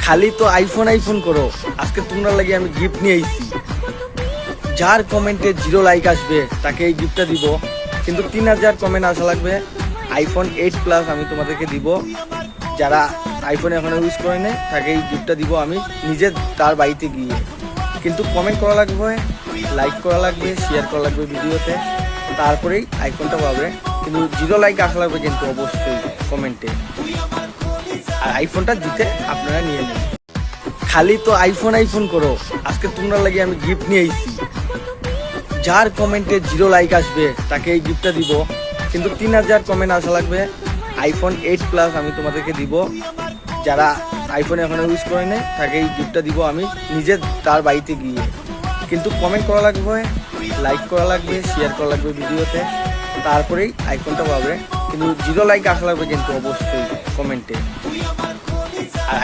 খালি তো iPhone iPhone করো। আজকে তোমরা লাগি আমি গিফট নিয়ে আইছি। যার কমেন্টে 0 লাইক আসবে তাকে এই গিফটটা দিব। কিন্তু 3000 কমেন্ট আসা লাগবে। আইফোন 8 প্লাস আমি তোমাদেরকে দিব। যারা আইফোন এখনো ইউজ করে নেই তাকে এই গিফটটা দিব আমি নিজে তার বাড়িতে গিয়ে। কিন্তু কমেন্ট করা লাগবে, লাইক করা লাগবে, শেয়ার করা লাগবে ভিডিওতে, তারপরেই আইফোনটা পাবে। কিন্তু 0 লাইক আসা লাগবে কিন্তু অবশ্যই কমেন্টে। আর আইফোনটা দিতে আপনারা নিয়ে নেন। খালি তো আইফোন আইফোন করো। আজকে তোমরা লাগি আমি গিফট নিয়ে আইছি। যার কমেন্টে 0 লাইক আসবে তাকে এই গিফটটা দিব। কিন্তু 3000 কমেন্ট আসা লাগবে। আইফোন 8 প্লাস আমি তোমাদেরকে দিব। যারা আইফোন এখনো ইউজ করে নেই তাকে এই গিফটটা দিব আমি নিজে তার বাড়িতে গিয়ে। কিন্তু কমেন্ট করা লাগবে, লাইক করা লাগবে, শেয়ার করা লাগবে ভিডিওতে, তারপরেই আইফোনটা পাবে। কিন্তু 0 লাইক আসা লাগবে কিন্তু অবশ্যই কমেন্টে। আর